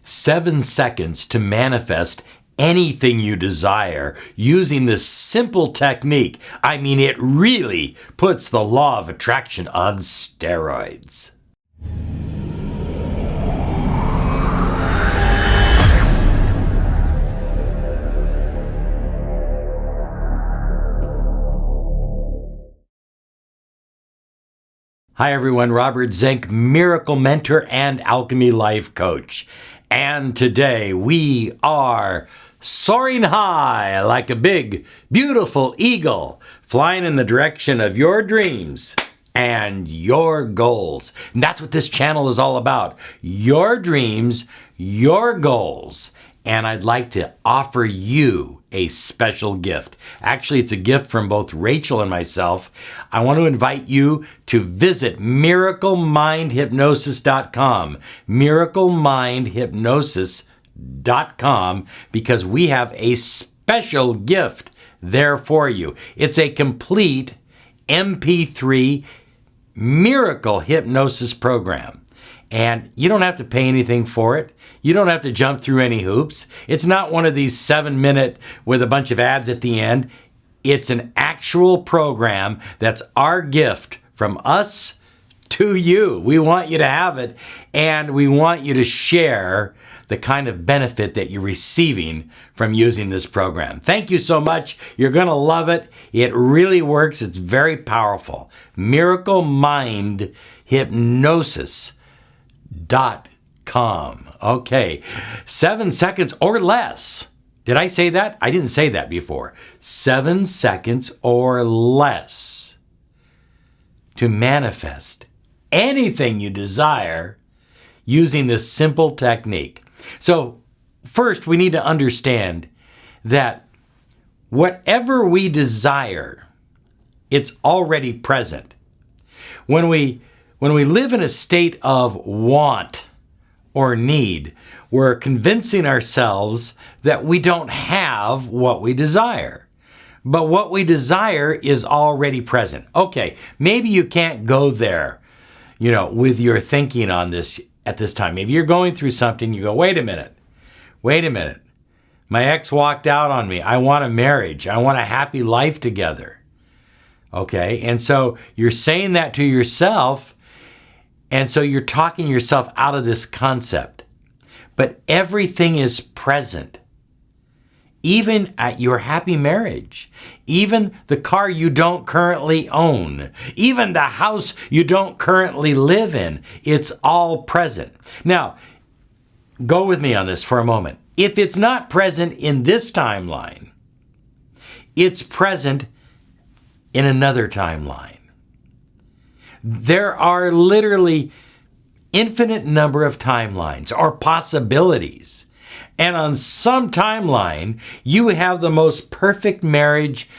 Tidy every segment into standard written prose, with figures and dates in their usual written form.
7 seconds to manifest anything you desire using this simple technique. I mean, it really puts the law of attraction on steroids. Hi everyone, Robert Zink, Miracle Mentor and Alchemy Life Coach. And today we are soaring high like a big, beautiful eagle, flying in the direction of your dreams and your goals. And that's what this channel is all about. Your dreams, your goals. And I'd like to offer you a special gift. Actually, it's a gift from both Rachel and myself. I want to invite you to visit miraclemindhypnosis.com, miraclemindhypnosis.com, because we have a special gift there for you. It's a complete MP3 miracle hypnosis program. And you don't have to pay anything for it. You don't have to jump through any hoops. It's not one of these 7-minute with a bunch of ads at the end. It's an actual program that's our gift from us to you. We want you to have it, and we want you to share the kind of benefit that you're receiving from using this program. Thank you so much. You're going to love it. It really works. It's very powerful. Miracle Mind Hypnosis. .com. Okay, 7 seconds or less. Did I say that? I didn't say that before. 7 seconds or less to manifest anything you desire using this simple technique. So first, we need to understand that whatever we desire, it's already present. When we live in a state of want or need, we're convincing ourselves that we don't have what we desire. But what we desire is already present. Okay, maybe you can't go there, with your thinking on this at this time. Maybe you're going through something, you go, wait a minute. My ex walked out on me. I want a marriage. I want a happy life together. Okay, and so you're saying that to yourself. And so you're talking yourself out of this concept. But everything is present. Even at your happy marriage. Even the car you don't currently own. Even the house you don't currently live in. It's all present. Now, go with me on this for a moment. If it's not present in this timeline, it's present in another timeline. There are literally infinite number of timelines or possibilities. And on some timeline, you have the most perfect marriage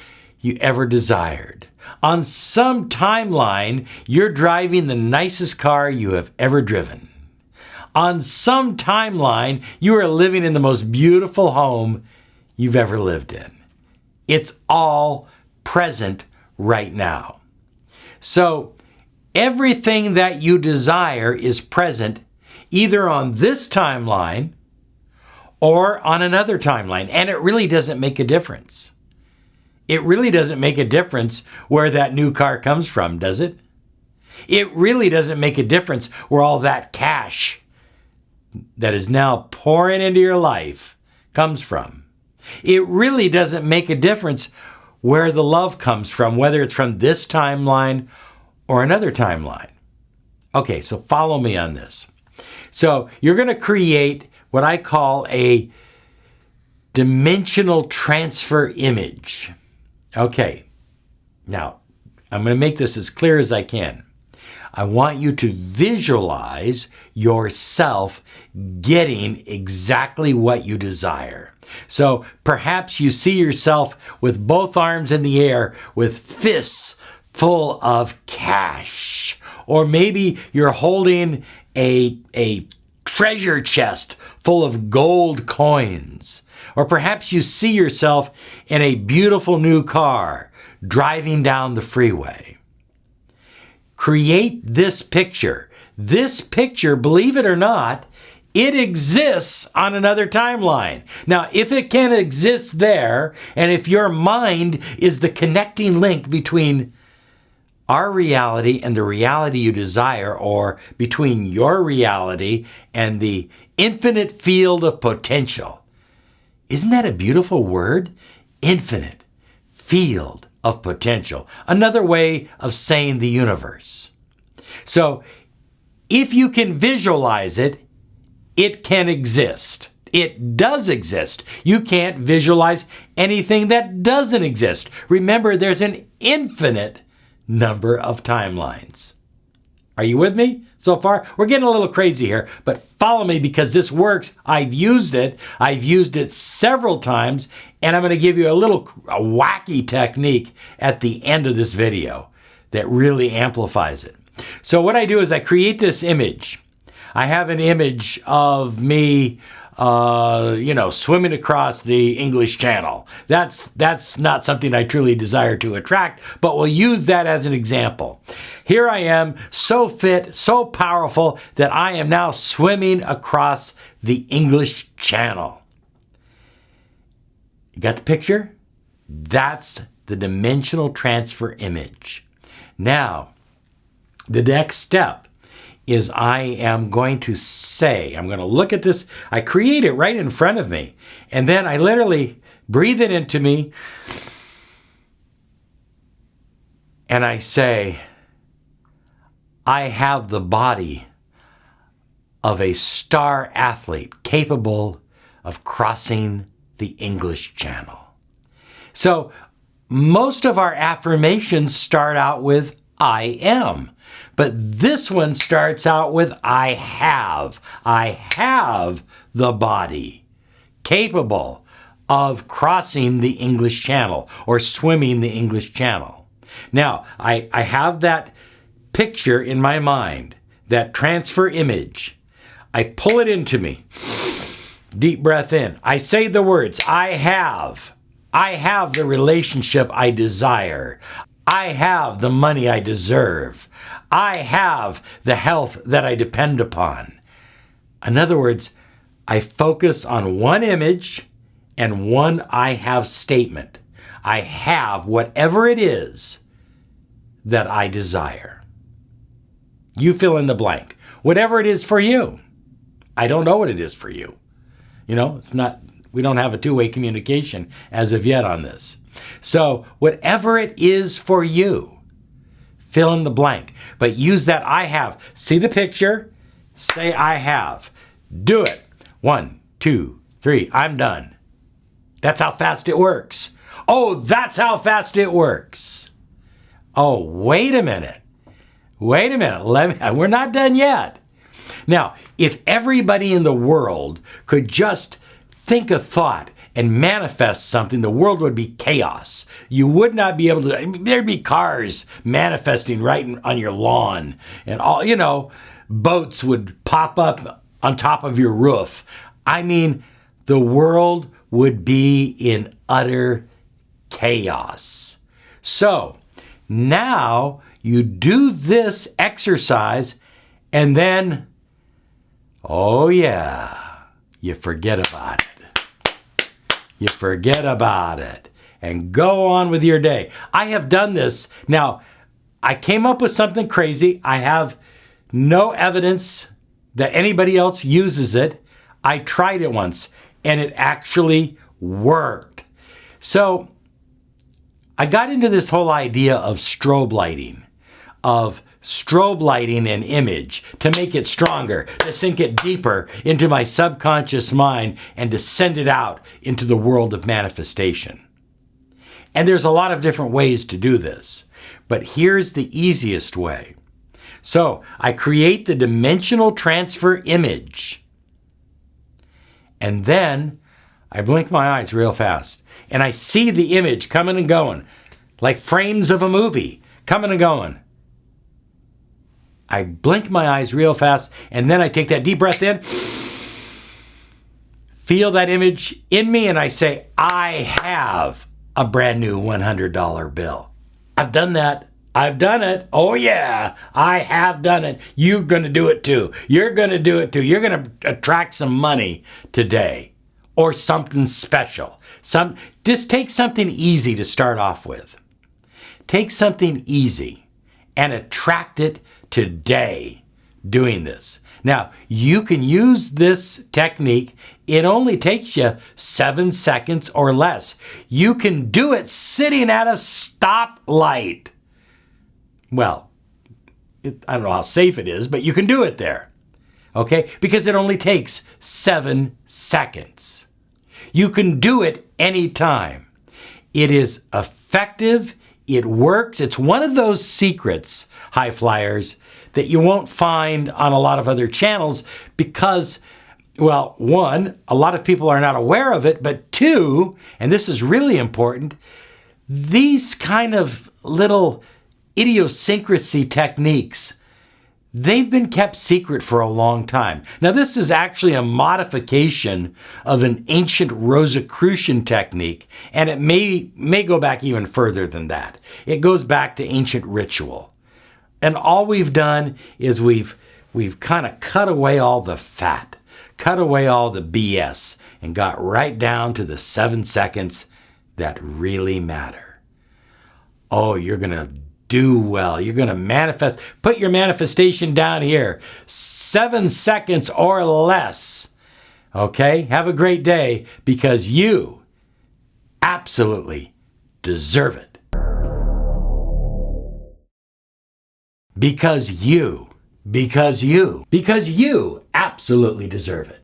you ever desired. On some timeline, you're driving the nicest car you have ever driven. On some timeline, you are living in the most beautiful home you've ever lived in. It's all present right now. So, everything that you desire is present either on this timeline or on another timeline. And it really doesn't make a difference. It really doesn't make a difference where that new car comes from, does it? It really doesn't make a difference where all that cash that is now pouring into your life comes from. It really doesn't make a difference where the love comes from, whether it's from this timeline or another timeline. Okay, so follow me on this. So you're going to create what I call a dimensional transfer image. Okay, now I'm going to make this as clear as I can. I want you to visualize yourself getting exactly what you desire. So perhaps you see yourself with both arms in the air with fists full of cash. Or maybe you're holding a treasure chest full of gold coins. Or perhaps you see yourself in a beautiful new car driving down the freeway. Create this picture. This picture, believe it or not, it exists on another timeline. Now, if it can exist there, and if your mind is the connecting link between our reality and the reality you desire, or between your reality and the infinite field of potential. Isn't that a beautiful word? Infinite field of potential. Another way of saying the universe. So if you can visualize it, it can exist. It does exist. You can't visualize anything that doesn't exist. Remember, there's an infinite number of timelines. Are you with me so far? We're getting a little crazy here, but follow me because this works. I've used it. I've used it several times, and I'm going to give you a wacky technique at the end of this video that really amplifies it. So what I do is I create this image. I have an image of me swimming across the English Channel. That's not something I truly desire to attract, but we'll use that as an example. Here I am, so fit, so powerful that I am now swimming across the English Channel. You got the picture? That's the dimensional transfer image. Now, the next step is I am going to look at this. I create it right in front of me. And then I literally breathe it into me. And I say, I have the body of a star athlete capable of crossing the English Channel. So most of our affirmations start out with I am. But this one starts out with I have. I have the body capable of crossing the English Channel or swimming the English Channel. Now, I have that picture in my mind, that transfer image. I pull it into me. Deep breath in. I say the words, I have the relationship I desire. I have the money I deserve. I have the health that I depend upon. In other words, I focus on one image and one I have statement. I have whatever it is that I desire. You fill in the blank. Whatever it is for you. I don't know what it is for you. We don't have a two-way communication as of yet on this. So whatever it is for you, fill in the blank, but use that I have. See the picture? Say I have. Do it. 1, 2, 3. I'm done. That's how fast it works. Oh, that's how fast it works. Oh, wait a minute. We're not done yet. Now, if everybody in the world could just think a thought and manifest something, the world would be chaos. You would not be able to, there'd be cars manifesting right on your lawn, and boats would pop up on top of your roof. I mean, the world would be in utter chaos. So now you do this exercise, and then, oh yeah, you forget about it. You forget about it and go on with your day. I have done this. Now, I came up with something crazy. I have no evidence that anybody else uses it. I tried it once and it actually worked. So I got into this whole idea of strobe lighting an image to make it stronger, to sink it deeper into my subconscious mind and to send it out into the world of manifestation. And there's a lot of different ways to do this, but here's the easiest way. So I create the dimensional transfer image, and then I blink my eyes real fast, and I see the image coming and going, like frames of a movie, coming and going. I blink my eyes real fast, and then I take that deep breath in, feel that image in me, and I say, I have a brand new $100 bill. I've done that I've done it. Oh, yeah, I have done it. You're going to do it too. You're going to do it too. You're going to attract some money today or something special. Just take something easy to start off with. Take something easy and attract it today doing this. Now, you can use this technique. It only takes you 7 seconds or less. You can do it sitting at a stoplight. Well, I don't know how safe it is, but you can do it there. Okay? Because it only takes 7 seconds. You can do it anytime. It is effective. It works. It's one of those secrets, high flyers, that you won't find on a lot of other channels because, well, one, a lot of people are not aware of it, but two, and this is really important, these kind of little idiosyncrasy techniques, they've been kept secret for a long time. Now, this is actually a modification of an ancient Rosicrucian technique, and it may go back even further than that. It goes back to ancient ritual. And all we've done is we've kind of cut away all the fat, cut away all the BS, and got right down to the 7 seconds that really matter. Oh, you're going to do well. You're going to manifest. Put your manifestation down here. 7 seconds or less. Okay? Have a great day because you absolutely deserve it. Because you absolutely deserve it.